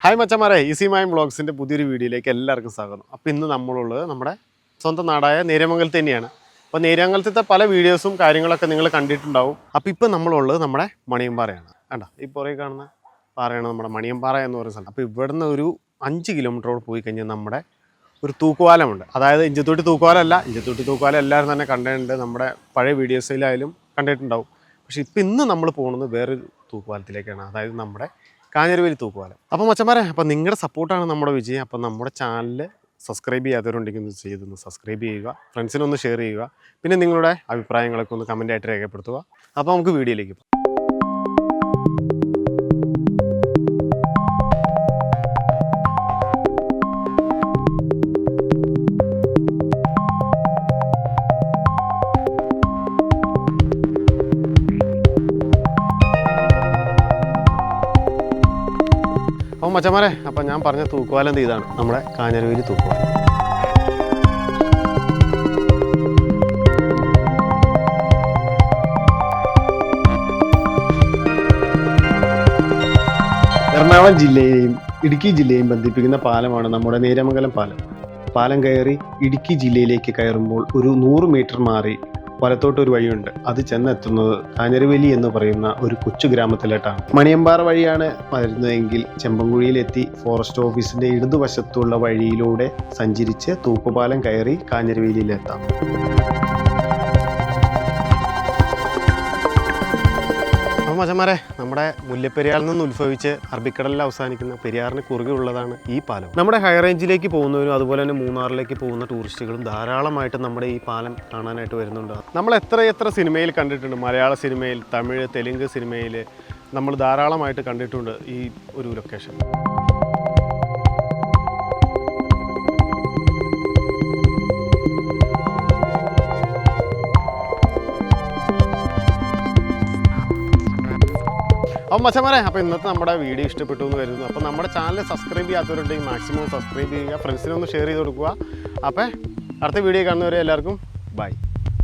Hi മച്ചന്മാരെ, easy മൈം വ്ളോഗ്സിൻ്റെ പുതിയൊരു വീഡിയോയിലേക്ക് എല്ലാവർക്കും സ്വാഗതം. അപ്പോൾ ഇന്ന് നമ്മളുള്ളത് നമ്മുടെ സ്വന്തം നാടായ നേര്യമംഗലത്ത് തന്നെയാണ്. അപ്പോൾ നേര്യമംഗലത്തെ പല വീഡിയോസും കാര്യങ്ങളൊക്കെ നിങ്ങൾ കണ്ടിട്ടുണ്ടാവും. അപ്പോൾ ഇപ്പോൾ നമ്മളുള്ളത് നമ്മുടെ മണിയമ്പാറയാണ്. കണ്ടോ, ഈ പുറകെ കാണുന്ന പാറയാണ് നമ്മുടെ മണിയമ്പാറ എന്ന് പറയുന്ന സ്ഥലം. അപ്പോൾ ഇവിടുന്ന് ഒരു 5 കിലോമീറ്ററോട് പോയി കഴിഞ്ഞാൽ നമ്മുടെ ഒരു തൂക്കുപാലമുണ്ട്. അതായത് ഇഞ്ചത്തൊട്ടി തൂക്കുപാലമല്ല, ഇഞ്ചത്തൊട്ടി തൂക്കുപാലം എല്ലാവരും തന്നെ കണ്ടിട്ടുണ്ട്, നമ്മുടെ പഴയ വീഡിയോസിലായാലും കണ്ടിട്ടുണ്ടാവും. പക്ഷേ ഇപ്പോൾ ഇന്ന് നമ്മൾ പോകുന്നത് വേറൊരു തൂക്കുപാലത്തിലേക്കാണ്, അതായത് നമ്മുടെ കാഞ്ഞിരവേലി തൂക്കുപാലം. അപ്പോൾ മച്ചന്മാരെ, അപ്പോൾ നിങ്ങളുടെ സപ്പോർട്ടാണ് നമ്മുടെ വിജയം. അപ്പോൾ നമ്മുടെ ചാനൽ സബ്സ്ക്രൈബ് ചെയ്യാത്തവരുണ്ടെങ്കിൽ ഒന്ന് ചെയ്തൊന്ന് സബ്സ്ക്രൈബ് ചെയ്യുക, ഫ്രണ്ട്സിനൊന്ന് ഷെയർ ചെയ്യുക, പിന്നെ നിങ്ങളുടെ അഭിപ്രായങ്ങളൊക്കെ ഒന്ന് കമൻറ്റായിട്ട് രേഖപ്പെടുത്തുക. അപ്പോൾ നമുക്ക് വീഡിയോയിലേക്ക് പോകാം. അപ്പോൾ മച്ചന്മാരെ, അപ്പോൾ ഞാൻ പറഞ്ഞ തൂക്കുപാലം ഇതാണ് നമ്മുടെ കാഞ്ഞിരവേലി തൂക്കുപാലം. എറണാകുളം ജില്ലയെയും ഇടുക്കി ജില്ലയെയും ബന്ധിപ്പിക്കുന്ന പാലമാണ് നമ്മുടെ നേര്യമംഗലം പാലം. പാലം കയറി ഇടുക്കി ജില്ലയിലേക്ക് കയറുമ്പോൾ ഒരു 100 മീറ്റർ മാറി വലത്തോട്ടൊരു വഴിയുണ്ട്. അത് ചെന്നെത്തുന്നത് കാഞ്ഞിരവേലി എന്ന് പറയുന്ന ഒരു കൊച്ചു ഗ്രാമത്തിലോട്ടാണ്. മണിയമ്പാറ വഴിയാണ് വരുന്നതെങ്കിൽ ചെമ്പൻകുഴിയിലെത്തി ഫോറസ്റ്റ് ഓഫീസിന്റെ ഇടതുവശത്തുള്ള വഴിയിലൂടെ സഞ്ചരിച്ച് തൂക്കുപാലം കയറി കാഞ്ഞിരവേലിയിലെത്താം. മച്ചന്മാരെ, നമ്മുടെ മുല്ലപ്പെരിയാറിൽ നിന്ന് ഉത്ഭവിച്ച് അറബിക്കടലിൽ അവസാനിക്കുന്ന പെരിയാറിന് കുറുകെ ഉള്ളതാണ് ഈ പാലം. നമ്മുടെ ഹൈ റേഞ്ചിലേക്ക് പോകുന്നവരും അതുപോലെ തന്നെ മൂന്നാറിലേക്ക് പോകുന്ന ടൂറിസ്റ്റുകളും ധാരാളമായിട്ട് നമ്മുടെ ഈ പാലം കാണാനായിട്ട് വരുന്നുണ്ട്. നമ്മൾ എത്ര സിനിമയിൽ കണ്ടിട്ടുണ്ട്, മലയാള സിനിമയിൽ, തമിഴ്, തെലുങ്ക് സിനിമയിൽ നമ്മൾ ധാരാളമായിട്ട് കണ്ടിട്ടുണ്ട് ഈ ഒരു ലൊക്കേഷൻ. അപ്പോൾ മച്ചന്മാരെ, അപ്പോൾ ഇന്നത്തെ നമ്മുടെ വീഡിയോ ഇഷ്ടപ്പെട്ടു എന്ന് കരുതുന്നു. അപ്പോൾ നമ്മുടെ ചാനൽ സബ്സ്ക്രൈബ് ചെയ്യാത്തവരുണ്ടെങ്കിൽ മാക്സിമം സബ്സ്ക്രൈബ് ചെയ്യുക, ഫ്രണ്ട്സിനൊന്ന് ഷെയർ ചെയ്ത് കൊടുക്കുക. അപ്പോൾ അടുത്ത വീഡിയോ കാണുന്നവരെ എല്ലാവർക്കും ബൈ.